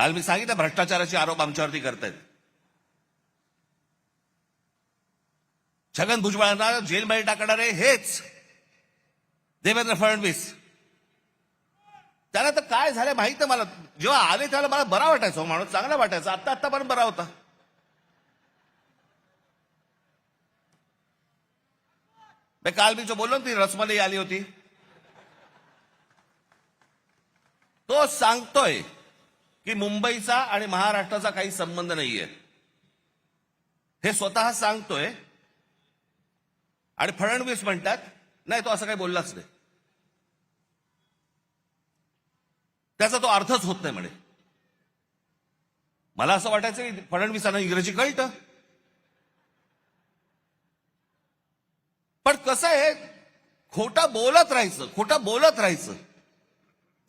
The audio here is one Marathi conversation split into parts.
काल मी सांगितलं भ्रष्टाचाराचे आरोप आमच्यावरती करतायत. छगन भुजबळांना जेलमध्ये टाकणारे हेच देवेंद्र फडणवीस. त्याला तर काय झालं माहित मला. जेव्हा आले त्याला मला बरा वाटायचा, माणूस चांगला वाटायचा. आतापर्यंत बरा होता. काल मी जो बोललो ना, ती रसमलाई आली होती, तो सांगतोय की मुंबईचा आणि महाराष्ट्राचा काही संबंध नाहीये, हे स्वतः सांगतोय. आणि फडणवीस म्हणतात नाही, तो असं काही बोललाच नाही, त्याचा तो अर्थच होत नाही म्हणे. मला असं वाटायचं की फडणवीसांना इंग्रजी कळतं. पण कसं आहे, खोटं बोलत राहायचं.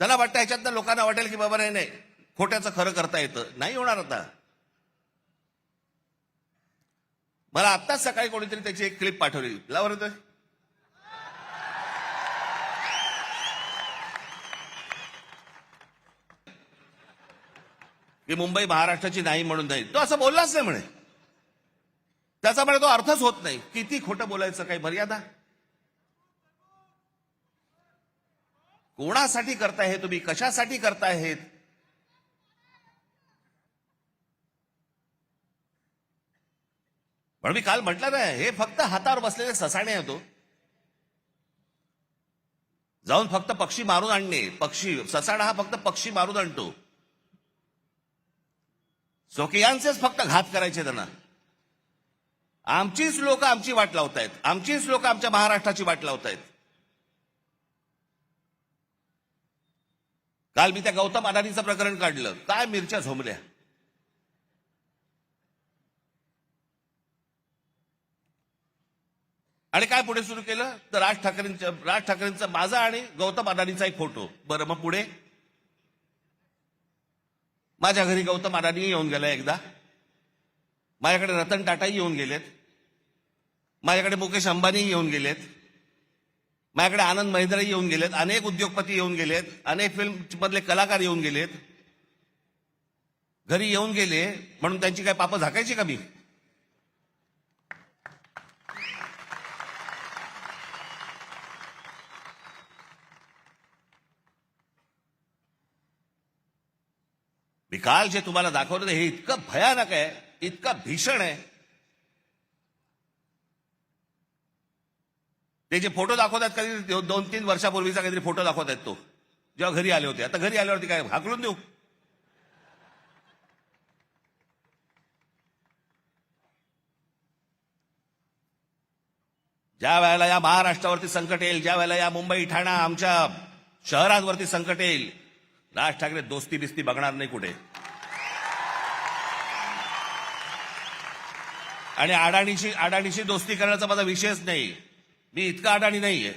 त्यांना वाटतं ह्याच्यातनं लोकांना वाटेल की बाबा नाही, खोट्याचं खरं करता येतं. नाही होणार. आता मला आत्ताच सकाळी कोणीतरी त्याची एक क्लिप पाठवली. बरं, की मुंबई महाराष्ट्राची नाही म्हणून नाही. तो असं बोललाच नाही म्हणे. त्याचा म्हणे तो अर्थच होत नाही. किती खोटं बोलायचं, काही मर्यादा. कोणासाठी करताय हे तुम्ही, कशासाठी करताय हे? पण मी काल म्हटलं ना, हे फक्त हातावर बसलेले ससाणे होतो. जाऊन फक्त पक्षी मारून आणणे. ससाणा हा फक्त पक्षी मारून आणतो. स्वकीयांचेच फक्त घात करायचे त्यांना. आमचीच लोक आमची वाट लावतायत. आमचीच लोक आमच्या महाराष्ट्राची वाट लावतायत. काल मी त्या गौतम अडाणीचं प्रकरण काढलं. काय मिरच्या झोंबल्या. आणि काय पुढे सुरू केलं तर राज ठाकरेंचा माझा आणि गौतम अडाणीचा एक फोटो. बरं, मग पुढे माझ्या घरी गौतम अडाणी येऊन गेला एकदा. माझ्याकडे रतन टाटाही येऊन गेलेत. माझ्याकडे मुकेश अंबानी येऊन गेलेत. माझ्याकडे आनंद महिंद्राही येऊन गेलेत. अनेक उद्योगपती येऊन गेलेत. अनेक फिल्म मधले कलाकार येऊन गेलेत. घरी येऊन गेले म्हणून त्यांची काय पापं झाकायची का मी? मी काल जे तुम्हाला दाखवलं हे इतकं भयानक आहे, इतकं भीषण आहे. ते जे फोटो दाखवतात, कधी 2-3 वर्षापूर्वीचा काहीतरी फोटो दाखवतात, तो जेव्हा घरी आले होते. आता घरी आल्यावरती काय हाकलून देऊ? ज्या वेळेला या महाराष्ट्रावरती संकट येईल, ज्या वेळेला या मुंबई ठाणा आमच्या शहरांवरती संकट येईल, राज ठाकरे दोस्ती बिस्ती बघणार नाही कुठे. आणि अडाणीशी दोस्ती करण्याचा माझा विषयच नाही. मी इतका अडाणी नाहीये.